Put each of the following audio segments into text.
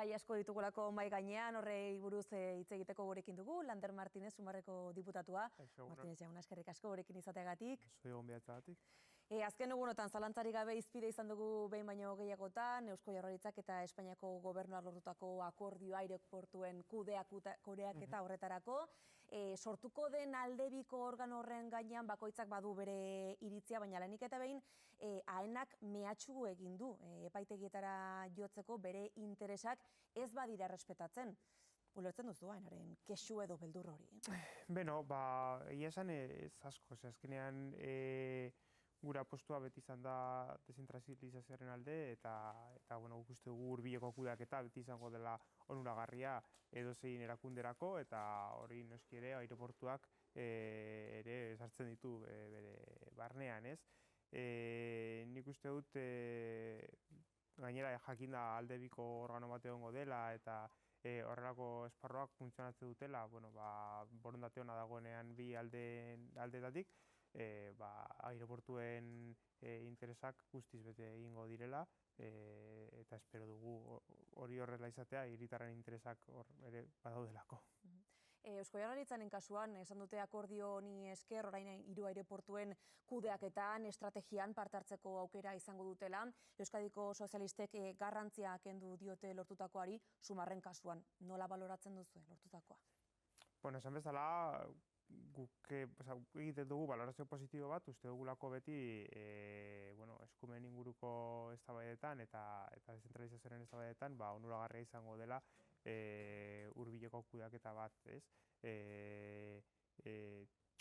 gai asko ditugulako mai gainean, horrei buruz hitz egiteko gurekin dugu, Lander Martinez, Sumarreko diputatua. Martinez jauna, eskerrik asko gurekin izateagatik. Zoi egon behatzagatik. Azken egunotan, zalantzari gabe izpide izan dugu behin baino gehiagotan, Eusko Jaurlaritzak eta Espainiako Gobernuak lortutako akordio aireportuen kudeaketa horretarako. Sortuko den aldebiko organo horren gainean bakoitzak badu bere iritzia, baina lehenik eta behin AENak mehatxu egin du epaitegietara jotzeko bere interesak ez badira errespetatzen. Ulertzen duzu AENaren kexu edo beldur hori? Beno, egia esan ez asko, azkenean gura postua beti izan da deszentralizazioaren alde eta guk uste dugu hurbileko kudeaketa beti izango dela onuragarria edozein erakunderako eta hori noski ere aireportuak ere sartzen ditu bere barnean, ez? Nik uste dut gainera jakinda aldebiko organo bat egongo dela eta horrelako esparroak funtzionatzen dutela, borondate ona dagoenean bi aldeetatik, aireportuen interesak guztiz bete egingo direla eta espero dugu hori horrela izatea, hiritarren interesak hor ere badaudelako. Eusko Jaurlaritzaren kasuan, esan dute akordio honi esker, orain 3 aireportuen kudeaketan, estrategian parte hartzeko aukera izango dutela. Euskadiko sozialistek garrantzia kendu diote lortutakoari, Sumarren kasuan. Nola baloratzen duzu lortutakoa? Esan bezala, guk egiten dugu balorazio positibo bat, uste dugulako beti eskumen inguruko eztabaidetan eta deszentralizazioaren eztabaidetan onuragarria izango dela hurbileko kudeaketa bat, ez?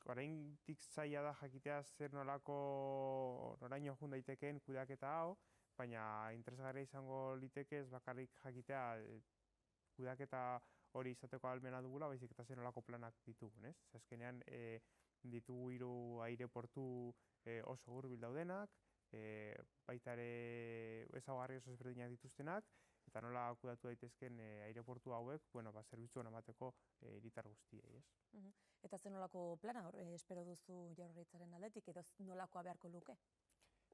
Oraindik zaila da jakitea zer noraino joan daitekeen kudeaketa hau, baina interesgarria izango liteke ez bakarrik jakitea kudeaketa hori izateko ahalmena dugula, baizik eta zer nolako planak ditugun, ez? Azkenean ditugu 3 aireportu oso hurbil daudenak, baita ere ezaugarri oso ezberdinak dituztenak, eta nola kudatu daitezken aireportu hauek, zerbitzuan emateko hiritar guztiei, ez? Eta zer nolako plana espero duzu Jaurlaritzaren aldetik, edo nolakoa beharko luke?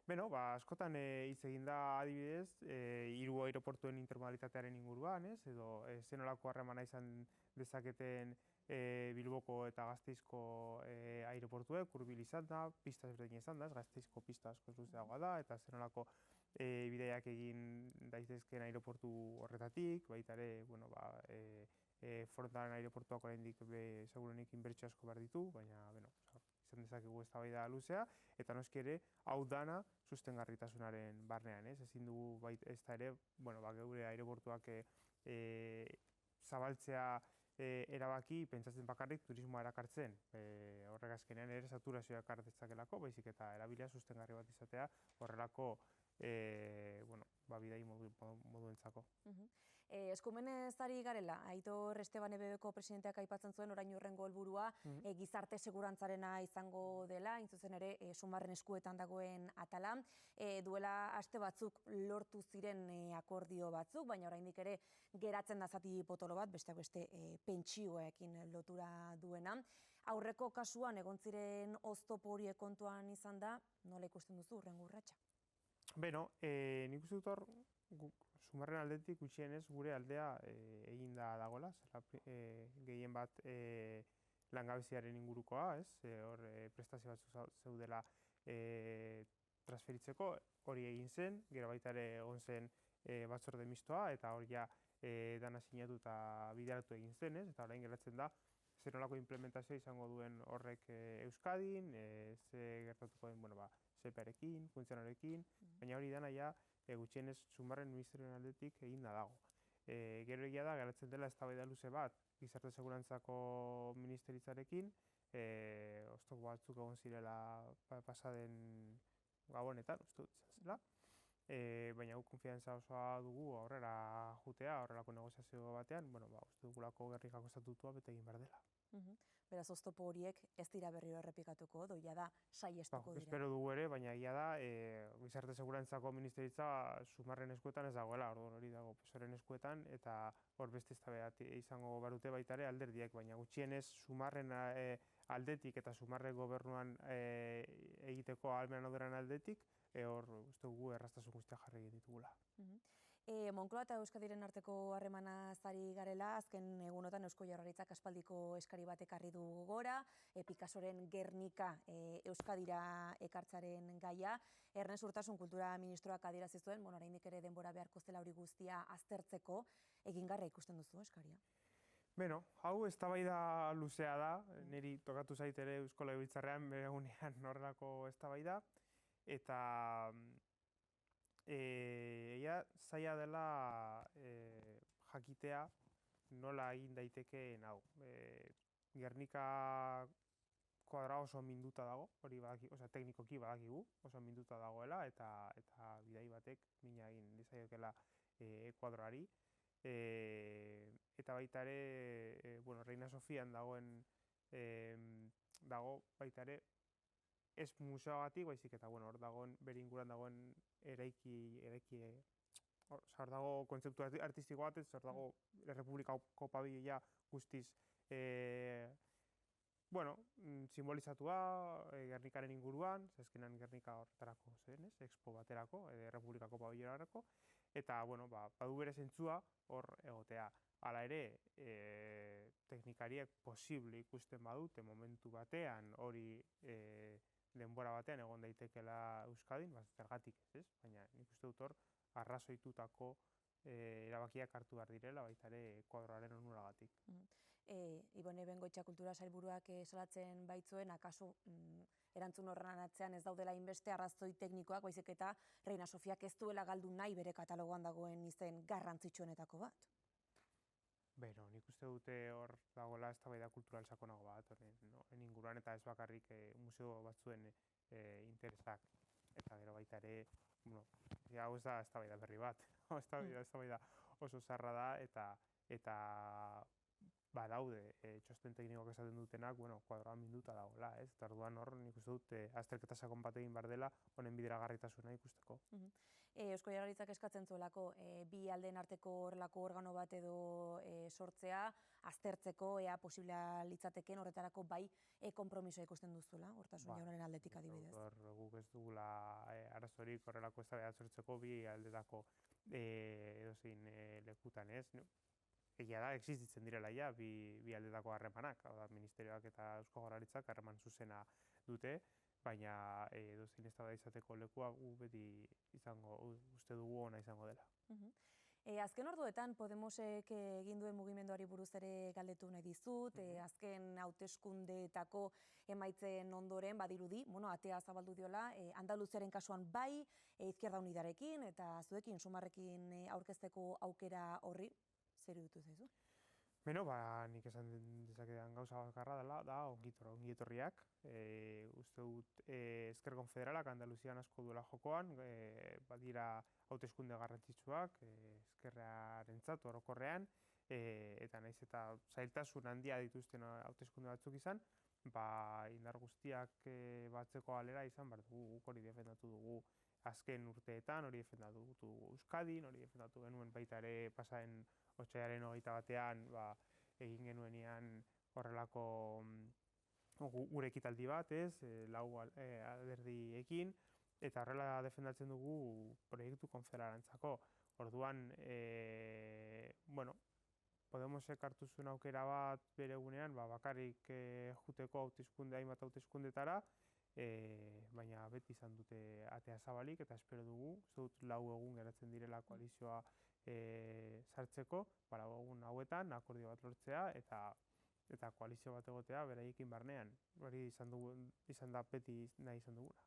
Beno, askotan hitz egin da adibidez, 3 aireportuen intermodalitatearen inguruan, ez? Edo zer nolako harremana izan dezaketen Bilboko eta Gasteizko aireportuek, hurbil izan da, pista ezberdin izan da, Gasteizko pista asko luzeagoa da, eta zer nolako bidaiak egin daitezkeen aireportu horretatik, baita ere, Forondaaren aireportuak oraindik seguruenik inbertsio asko behar ditu, baina, izan dezakegu eztabaida luzea, eta noski ere, hau dana sustengarritasunaren barnean, ez? Ezin dugu ez da ere, geure aireportuak zabaltzea erabaki, pentsatzen bakarrik turismoa erakartzen. Horrek azkenean ere saturazioa ekar dezakelako, baizik eta erabilia sustengarri bat izatea horrelako bidai moduentzako. Eskumenez ari garela, Aitor Esteban EBBko presidenteak aipatzen zuen orain hurrengo helburua gizarte segurantzarena izango dela, hain zuzen ere Sumarren eskuetan dagoen atala. Duela aste batzuk lortu ziren akordio batzuk, baina oraindik ere geratzen da zati potolo bat, besteak beste pentsioekin lotura duena. Aurreko kasuan egon ziren oztopo horiek kontuan izan da, nola ikusten duzu hurrengo urratsa? Beno, nik uste dut hor, Sumarren aldetik gutxienez gure aldea eginda dagoela, gehien bat langabeziaren ingurukoa, ez? Hor prestazio batzuk zeudela transferitzeko, hori egin zen, gero baita ere egon zen batzorde mistoa, eta hori dana sinatu eta bideratu egin zen, ez? Eta orain geratzen da, zer nolako implementazioa izango duen horrek Euskadin, ze gertatuko den, ZEParekin, funtzionarekin, baina hori dana gutxienez Sumarren ministerioen aldetik eginda dago. Gero egia da, geratzen dela eztabaida luze bat, gizarte segurantzako ministeritzarekin, oztopo batzuk egon zirela pasaden gabonetan, uste dut zela, baina guk konfiantza osoa dugu aurrera jutea, horrelako negoziazio batean, uste dugulako gernikako estatutua bete egin behar dela. Beraz, oztopo horiek ez dira berriro errepikatuko, doia da saiestuko dira. Espero dugu ere, baina egia da, gizarte segurantzako ministeritza Sumarren eskuetan ez dagoela, orduan hori dago PSOEren eskuetan, eta hor beste eztabaida izango barute baita ere alderdiek, baina gutxienez Sumarren aldetik eta Sumarren gobernuan egiteko ahalmenan oderen aldetik, hor uste dugu erraztasun guztiak jarri egin ditugula. Moncloa eta Euskadiren arteko harremana ari garela, azken egunotan Eusko Jaurlaritzak aspaldiko eskari bat ekarri du gora, Picassoren Gernika Euskadira ekartzaren gaia. Ernest Urtasun kultura ministroak adierazi zuen, oraindik ere denbora beharko zela hori guztia aztertzeko, egingarria ikusten duzu eskaria? Beno, hau eztabaida luzea da, niri tokatu zait ere Eusko Legebiltzarrean bere egunean horrelako eztabaida, eta zaila dela jakitea nola egin daitekeen hau. Gernika kuadra oso minduta dago, hori teknikoki badakigu, oso minduta dagoela, eta bidai batek mina egin dizaiokela kuadroari. Eta baita ere, Reina Sofian dago baita ere, ez museoagatik, baizik eta hor dagoen, bere inguruan dagoen hor dago kontzeptu artistiko bat, hor dago Errepublikako pabilia guztiz simbolizatua Gernikaren inguruan, zezkenan Gernika horretarako zen, expo baterako, Errepublikako pabiliorarako, eta badu bere zentzua hor egotea. Hala ere, teknikariek posible ikusten badute momentu batean hori denbora batean egon daitekela Euskadin, zergatik ez, baina nik uste dut hor arrazoitutako erabakiak hartu behar direla, baita ere kuadroaren onuragatik. Ibone Bengoetxea kultura sailburuak salatzen baitzuen, akaso erantzun horren atzean ez daudela inbeste arrazoi teknikoak, baizik eta Reina Sofiak ez duela galdu nahi bere katalogoan dagoen izen garrantzitsuenetako bat? Beno, nik uste dute hor dagoela eztabaida kultural sakonago bat, horren inguruan eta ez bakarrik museo batzuen interesak. Eta gero baita ere, hau ez da eztabaida berri bat, eztabaida oso zarra da, eta badaude txosten teknikoak esaten dutenak, kuadroan minduta dagoela, ez? Eta orduan hor nik uste dut azterketa sakon bat egin behar dela, honen bideragarritasuna ikusteko. Eusko Jaurlaritzak eskatzen zuelako bi aldeen arteko horrelako organo bat edo sortzea, aztertzeko ea posiblea litzateken horretarako bai konpromisoa ikusten duzuela, Urtasun jaunaren aldetik adibidez. Guk ez dugula arazorik horrelako eztabaida sortzeko bi aldetako edozein lekutan, ez? Egia da, existitzen direla ja bi aldetako harremanak, ministerioak eta Eusko Jaurlaritzak harreman zuzena dute, baina edozein eztabaida izateko lekua gu beti uste dugu ona izango dela. Azken orduetan Podemosek egin duen mugimenduari buruz ere galdetu nahi dizut, azken hauteskundeetako emaitzen ondoren badirudi, atea zabaldu diola, Andaluziaren kasuan bai, Izquierda Unidarekin eta zuekin Sumarrekin aurkezteko aukera horri, zer iruditu zaizu? Beno, nik esan dezakedan gauza bakarra dela, da ongietorriak. Uste dut Ezker Konfederalak Andaluzian asko duela jokoan, badira hauteskunde garrantzitsuak, ezkerrarentzat orokorrean, eta naiz eta zailtasun handia dituzten hauteskunde batzuk izan, indar guztiak batzeko alera izan behar dugu, guk hori defendatu dugu azken urteetan, hori defendatu dugu Euskadin, hori defendatu genuen baita ere pasaren otsailaren 21ean egin genuenean horrelako gure ekitaldi bat, lau alderdiekin, eta horrela defendatzen dugu proiektu konfederalantzako. Orduan, Podemosek hartu zuen aukera bat bere egunean, bakarrik juteko hainbat hauteskundetara, baina beti izan dute atea zabalik, eta espero dugu, uste dut 4 egun geratzen direla koalizioa sartzeko, egun hauetan akordio bat lortzea eta koalizio bat egotea beraiekin barnean. Hori izan da beti nahi izan dugula.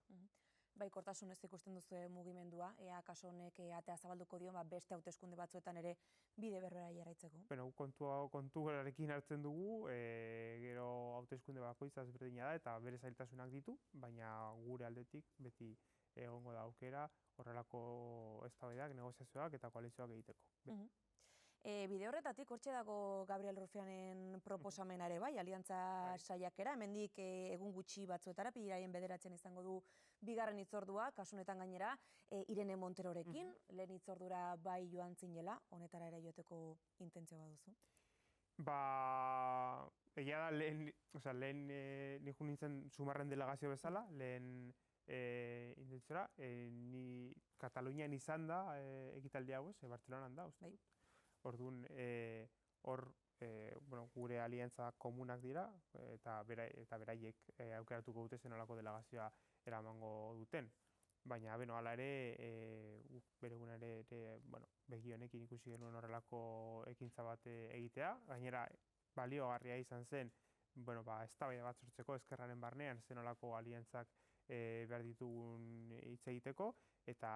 Baikortasunez ikusten duzu mugimendua, ea kaso honek atea zabalduko dio beste hauteskunde batzuetan ere bide berbera jarraitzeko? Kontuarekin hartzen dugu, gero hauteskunde bakoitza ezberdina da eta bere zailtasunak ditu, baina gure aldetik beti egongo da aukera horrelako eztabaidak, negoziazioak eta koalizioak egiteko. Bide horretatik hortxe dago Gabriel Rufianen proposamenare bai, aliantza saiakera, hemendik egun gutxi batzuetara, iraien 9 izango du bigarren hitzordua, kasunetan gainera, Irene Monterorekin, lehen hitzordura bai joan zinela, honetara ere joateko intentzio baduzu? Egia da lehen nik nintzen Sumarren delegazio bezala, lehen intentzera, ni Katalunian izan da ekitaldi hau, Bartzelonan da, uste dut. Orduan, hor, bueno, gure aliantza komunak dira, eta beraiek aukeratuko dute zenolako delegazioa eramango duten. Baina, beno, hala ere, bere ere, bueno, begi honekin ikusi genuen horrelako ekintza bat egitea. Gainera, baliogarria izan zen, bueno, eztabaida bat sortzeko ezkerraren barnean zenolako aliantzak behar ditugun hitz egiteko, eta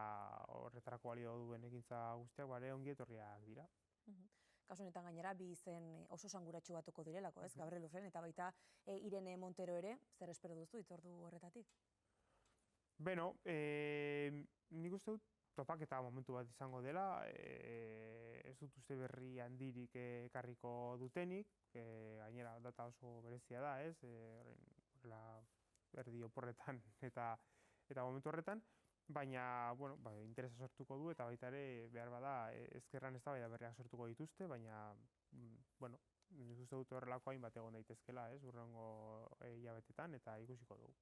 horretarako balio duen ekintza guztiak bare ongi etorriak dira. Kasu honetan gainera, bi izen oso esanguratsu batuko direlako, ez? Gabriel Urren eta baita Irene Montero ere, zer espero duzu hitzordu horretatik? Beno, nik uste dut topaketa momentu bat izango dela, ez dut uste berri handirik ekarriko dutenik, gainera data oso berezia da, ez? Horrela erdi oporretan eta momentu horretan, baina, bueno, interesa sortuko du eta baita ere behar bada ezkerran eztabaida berriak sortuko dituzte, baina, bueno, nik uste dut horrelako hainbat egon daitezkela, ez? Hurrengo hilabetetan eta ikusiko dugu.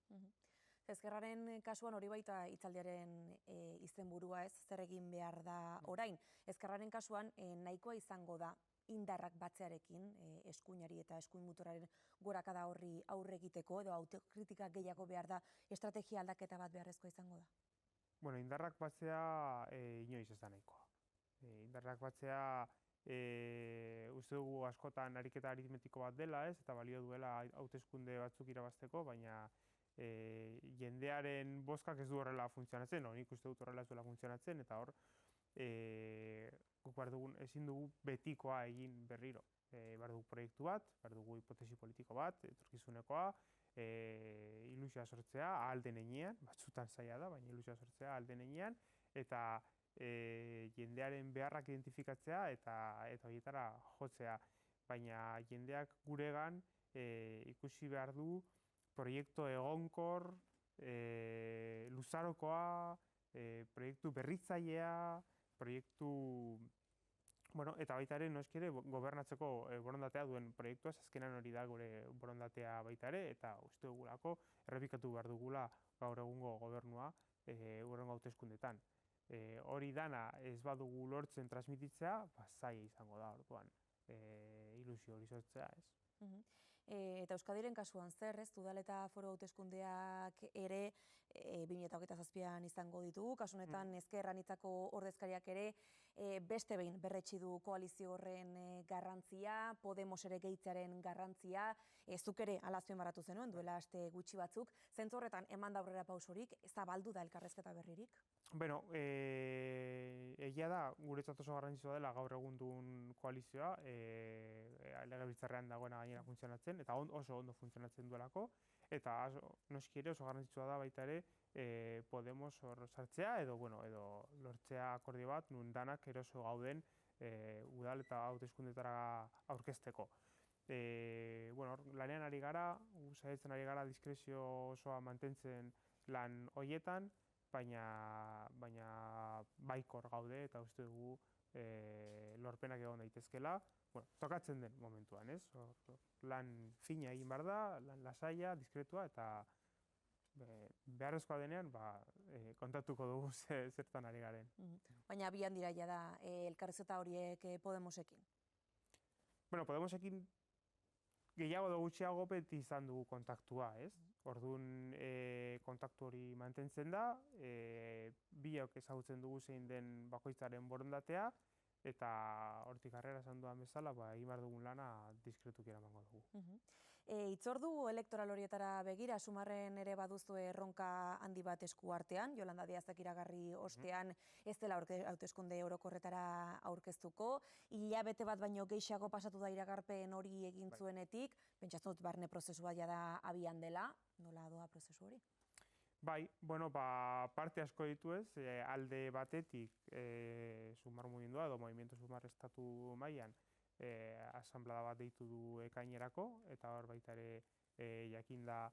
Ezkerraren kasuan hori baita hitzaldiaren izenburua, ez? Zer egin behar da orain. Ezkerraren kasuan nahikoa izango da indarrak batzearekin, eskuinari eta eskuin muturraren gorakada horri aurre egiteko, edo autokritika gehiago behar da, estrategia aldaketa bat beharrezkoa izango da? Bueno, indarrak batzea inoiz ez da nahikoa. Indarrak batzea uste dugu askotan ariketa aritmetiko bat dela, ez? Eta balio duela hauteskunde batzuk irabazteko, baina jendearen bozkak ez du horrela funtzionatzen, nik uste dut horrela ez duela funtzionatzen, eta hor guk ezin dugu betikoa egin berriro. Behar dugu proiektu bat, behar dugu hipotesi politiko bat, etorkizunekoa, ilusioa sortzea ahal den heinean, batzutan zaila da, baina ilusioa sortzea ahal den heinean, eta jendearen beharrak identifikatzea eta horietara jotzea. Baina jendeak guregan ikusi behar du proiektu egonkor, luzarokoa, proiektu berritzailea, proiektu, bueno, eta baita ere noski ere gobernatzeko borondatea duen proiektua, azkenan hori da gure borondatea baita ere, eta uste dugulako errepikatu behar dugula gaur egungo gobernua hurrengo hauteskundetan. Hori dana ez badugu lortzen transmititzea, zaila izango da orduan ilusio hori sortzea, ez? Eta Euskadiren kasuan zer, ez? Udal eta foru hauteskundeak ere 2027an izango ditugu, kasu honetan ezker anitzako ordezkariak ere beste behin berretsi du koalizio horren garrantzia, Podemos ere gehitzearen garrantzia, zuk ere alazioen baratu zenuen, duela aste gutxi batzuk, zentzu horretan eman da aurrera pausorik, zabaldu da elkarrezketa berririk? Beno, egia da, guretzat oso garrantzitsua dela gaur egun duen koalizioa, legebiltzarrean dagoena gainera funtzionatzen, eta oso ondo funtzionatzen duelako, eta noski ere oso garrantzitsua da baita ere Podemos hor sartzea, edo lortzea akordio bat, nun danak eroso gauden udal eta hauteskundetara aurkezteko. Lanean ari gara, saiatzen ari gara diskrezio osoa mantentzen lan hoietan, baina baikor gaude eta uste dugu lorpenak egon daitezkela, tokatzen den momentuan, ez? Lan fina egin behar da, lan lasaia, diskretua, eta beharrezkoa denean kontatuko dugu zertan ari garen. Baina abian dira ja da elkarrizketa horiek Podemosekin? Podemosekin gehiago edo gutxiago beti izan dugu kontaktua, ez? Orduan kontaktu hori mantentzen da, biok ezagutzen dugu zein den bakoitzaren borondatea, eta hortik harrera esan dudan bezala, egin behar dugun lana diskretuki eramango dugu. Hitzordu elektoral horietara begira, Sumarren ere baduzu erronka handi bat esku artean, Yolanda Díazek iragarri ostean ez dela hauteskunde orokorretara aurkeztuko, hilabete bat baino gehiago pasatu da iragarpen hori egin zuenetik, pentsatzen dut barne prozesua da abian dela, nola doa prozesu hori? Bai, parte asko ditu ez, alde batetik Sumar mugimendua edo Movimiento Sumar estatu mailan asanblada bat deitu du ekainerako, eta hor baita ere jakinda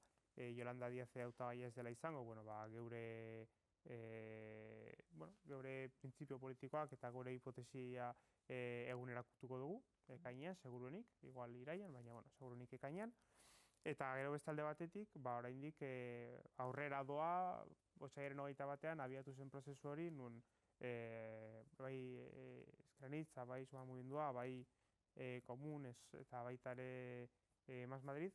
Yolanda Díaz hautagaia ez dela izango, geure printzipio politikoak eta gure hipotesia egunerakutuko dugu ekainean, seguruenik, igual iraian, baina seguruenik ekainean. Eta gero beste alde batetik, oraindik aurrera doa, otsailaren 21 abiatu zen prozesu hori, nun bai Ezker bai Suma Mugimendua, bai Komunes eta baita ere Mas Madrid,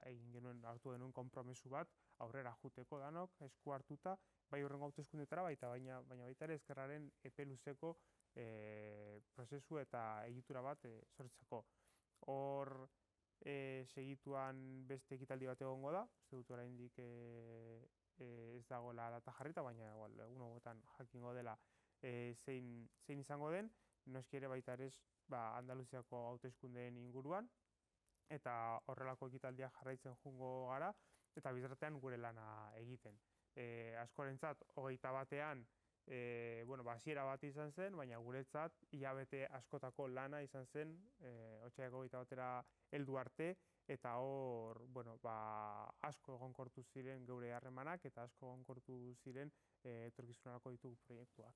egin genuen, hartu genuen konpromesu bat, aurrera juteko danok, esku hartuta, bai hurrengo hauteskundetara, baina baita ere ezkerraren epe luzeko prozesu eta egitura bat sortzeko. Hor segituan beste ekitaldi bat egongo da, uste dut oraindik ez dagoela data jarrita, baina egun hauetan jakingo dela zein izango den, noski ere baita ere Andaluziako hauteskundeen inguruan, eta horrelako ekitaldia jarraitzen jungo gara, eta bizartean gure lana egiten. Askorentzat, 21ean, hasiera bat izan zen, baina guretzat hilabete askotako lana izan zen, otsaileko 21era heldu arte, eta hor, asko egonkortu ziren geure harremanak, eta asko egonkortu ziren etorkizunerako ditugu proiektuak.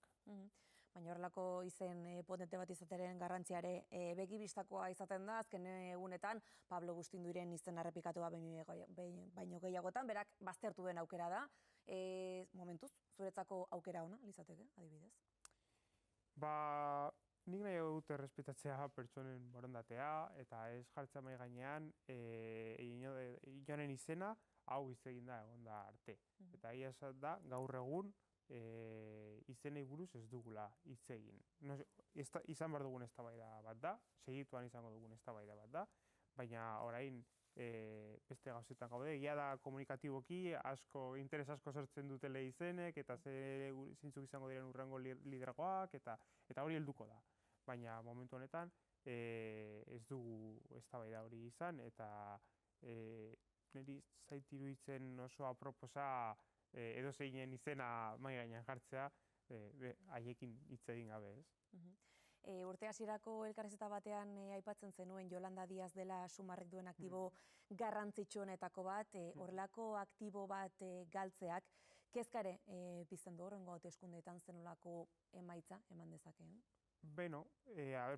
Baina horrelako izen potente bat izatearen garrantziare begibistakoa izaten da, azken egunetan Pablo Bustinduren izen errepikatua baino gehiagotan, berak baztertu den aukera da. Momentuz, zuretzako aukera ona, lizateke, adibidez? Nik nahi dut errespetatzea pertsonen borondatea, eta ez jartzea mahai gainean inoren izena hau hitz egin da egon da arte. Eta egia esan da, gaur egun izenei buruz ez dugula hitz egin. Izan behar dugun eztabaida bat da, segituan izango dugun eztabaida bat da, baina orain beste gauzetan gaude, egia da komunikatiboki interes asko sortzen dutele izenek, eta zeintzuk izango diren hurrengo lidergoak, eta hori helduko da. Baina momentu honetan ez dugu eztabaida hori izan, eta niri zait iruditzen oso aproposa edozeinen izena mahai gainean jartzea, haiekin hitz egin gabe, ez? Urte hasierako elkarrizketa batean aipatzen zenuen Yolanda Díaz dela Sumarrek duen aktibo garrantzitsuenetako bat, horrelako aktibo bat galtzeak, kezkare pizten du horrengo hauteskundeetan zenolako emaitza eman dezakeen?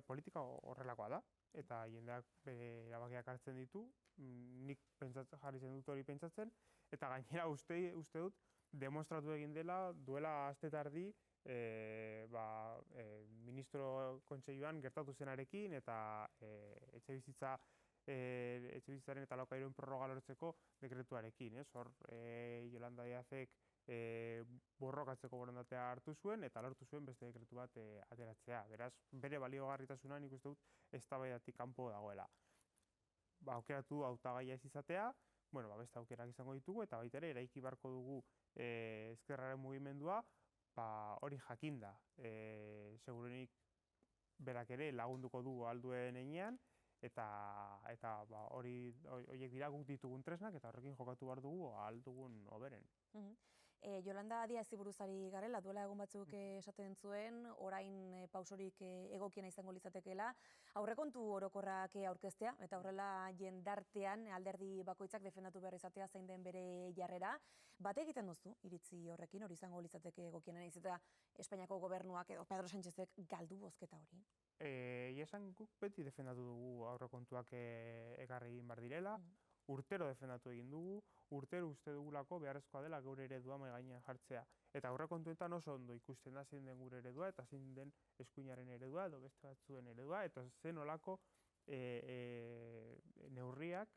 Politika horrelakoa da, eta jendeak erabakiak hartzen ditu, nik jarri zen dut hori pentsatzen, eta gainera uste dut, demostratu egin dela, duela aste tardi, ministro kontseiluan gertatu zenarekin, eta etxebizitzaren eta alokairuaren prorroga lortzeko dekretuarekin. Hor, Yolanda Díazek borrokatzeko borondatea hartu zuen, eta lortu zuen beste dekretu bat ateratzea. Beraz, bere baliogarritasuna nik uste dut eztabaidatik kanpo dagoela. Aukeratu hautagaia ez izatea, beste aukerak izango ditugu, eta baita ere, eraiki beharko dugu ezkerraren mugimendua, hori jakinda. Segurenik berak ere lagunduko du alduen heinean, eta horiek dira guk ditugun tresnak, eta horrekin jokatu behar dugu aldugun hoberen. Yolanda Díaz buruzari garela, duela egun batzuk esaten zuen, orain pausorik egokiena izango litzatekeela, aurrekontu orokorrak aurkeztea, eta horrela jendartean alderdi bakoitzak defendatu behar izatea zein den bere jarrera. Bat egiten duzu, iritzi horrekin, hori izango litzateke egokiena izatea Espainiako gobernuak edo Pedro Sánchezek galdu bozketa hori? Esan guk beti defendatu dugu aurrekontuak ekarri egin behar direla, urtero defendatu egin dugu, urtero uste dugulako beharrezkoa dela geure eredua mahai gainean jartzea. Eta aurrekontuetan oso ondo ikusten da zein den gure eredua, eta zein den eskuinaren eredua, edo beste batzuen eredua, eta zen olako neurriak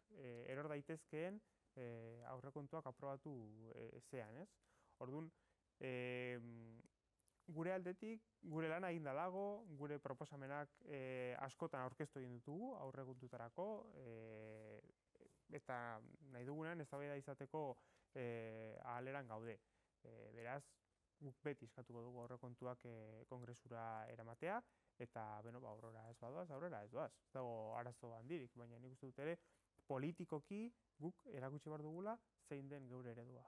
eror daitezkeen aurrekontuak aprobatu ezean, ez? Orduan, gure aldetik, gure lana eginda dago, gure proposamenak askotan aurkeztu egin ditugu aurrekontutarako, eta nahi dugunean eztabaida izateko ahaleran gaude. Beraz, guk beti eskatuko dugu aurrekontuak kongresura eramatea, eta aurrera ez badoaz, aurrera ez doaz. Ez dago arazo handirik, baina nik uste dut ere politikoki guk erakutsi behar dugula zein den geure eredua.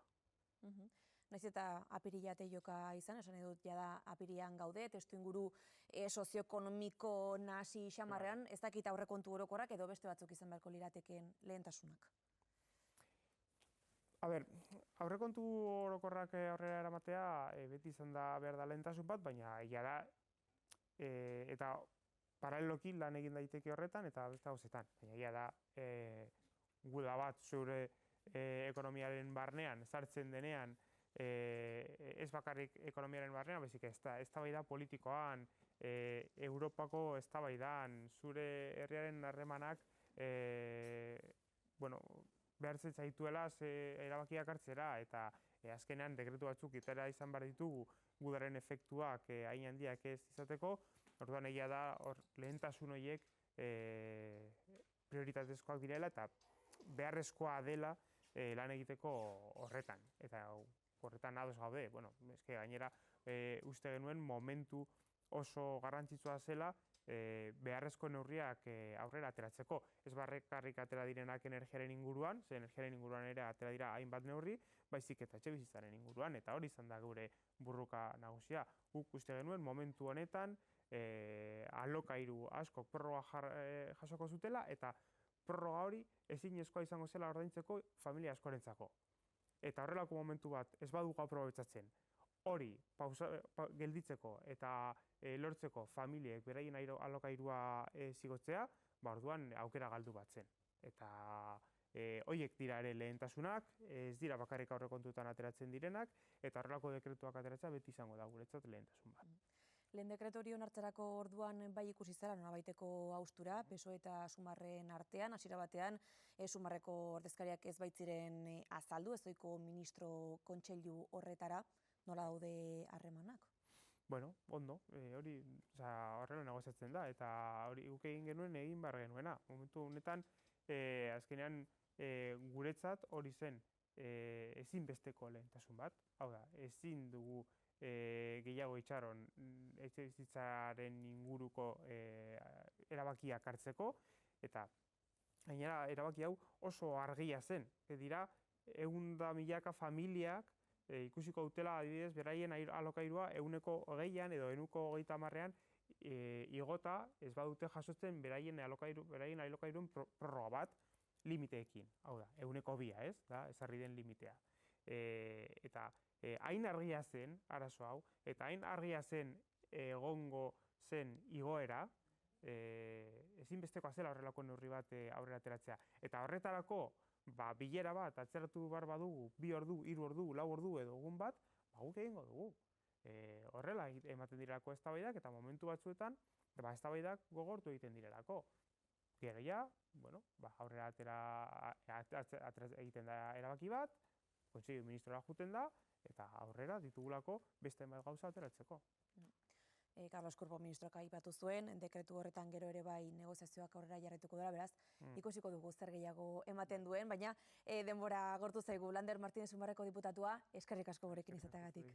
Naiz eta apirila joka izan, esan edut jada apirian gaude, testuinguru sozioekonomiko nahasi xamarrean, ez dakit aurrekontu orokorrak edo beste batzuk izan beharko liratekeen lehentasunak? Aurrekontu orokorrak aurrera eramatea beti izan da behar da lehentasun bat, baina egia da, eta paraleloki lan egin daiteke horretan eta beste gauzetan. Baina egia da, guda bat zure ekonomiaren barnean, sartzen denean, ez bakarrik ekonomiaren barnean, baizik eztabaida politikoan, Europako eztabaidan, zure herriaren harremanak, behar zaituela erabakiak hartzera, eta azkenean dekretu batzuk itera izan behar ditugu gudaren efektuak hain handiak ez izateko, orduan egia da lehentasun horiek prioritatezkoak direla eta beharrezkoa dela lan egiteko horretan. Eta horretan ados gaude, gainera uste genuen momentu oso garrantzitsua zela beharrezko neurriak aurrera ateratzeko. Ez bakarrik atera direnak energiaren inguruan, ze energiaren inguruan ere atera dira hainbat neurri, baizik eta etxebizitzaren inguruan, eta hori izan da gure burruka nagusia. Guk uste genuen momentu honetan alokairu askok prorroga jasoko zutela, eta prorroga hori ezinezkoa izango zela ordaintzeko familia askorentzako. Eta horrelako momentu bat ez badugu aprobetxatzen, hori gelditzeko eta lortzeko familiek beraien alokairua zigotzea, orduan aukera galdu bat zen. Eta horiek dira ere lehentasunak, ez dira bakarrik aurrekontuetan ateratzen direnak, eta horrelako dekretuak ateratzea beti izango da guretzat lehentasun bat. Lehen dekretu hori onartzerako orduan bai ikusi zela norabaiteko haustura, PSOE eta Sumarren artean, hasiera batean Sumarreko ordezkariak ez baitziren azaldu, ez ohiko ministro kontseilu horretara, nola daude harremanak? Ondo, hori horrela negoziatzen da, eta hori guk egin genuen egin behar genuena. Momentu honetan, azkenean guretzat hori zen ezinbesteko lehentasun bat, hau da, ezin dugu gehiago itxaron etxebizitzaren inguruko erabakiak hartzeko, eta gainera erabaki hau oso argia zen, dira 100.000 familiak ikusiko dutela adibidez beraien alokairua 120an edo 130an igota ez badute jasotzen beraien alokairuen prorroga bat limiteekin, hau da, 102, ez da, ezarri den limitea. Eta hain argia zen arazo hau, eta hain argia zen egongo zen igoera, ezinbestekoa zela horrelako neurri bat aurrera ateratzea. Eta horretarako, bilera bat atzeratu behar badugu, 2 ordu, 3 ordu, 4 ordu edo egun bat, guk egingo dugu. Horrela ematen direlako eztabaidak eta momentu batzuetan, eztabaidak gogortu egiten direlako. Gero aurrera egiten da erabaki bat, Kontseilu ministroa joeten da, eta aurrera ditugulako beste gauza ateratzeko. Carlos Curpo ministroak aipatu zuen, dekretu horretan gero ere bai negoziazioak aurrera jarraituko dela, beraz, ikusiko dugu zer gehiago ematen duen, baina denbora agortu zaigu. Lander Martínez Sumarreko diputatua, eskerrik asko gurekin izateagatik.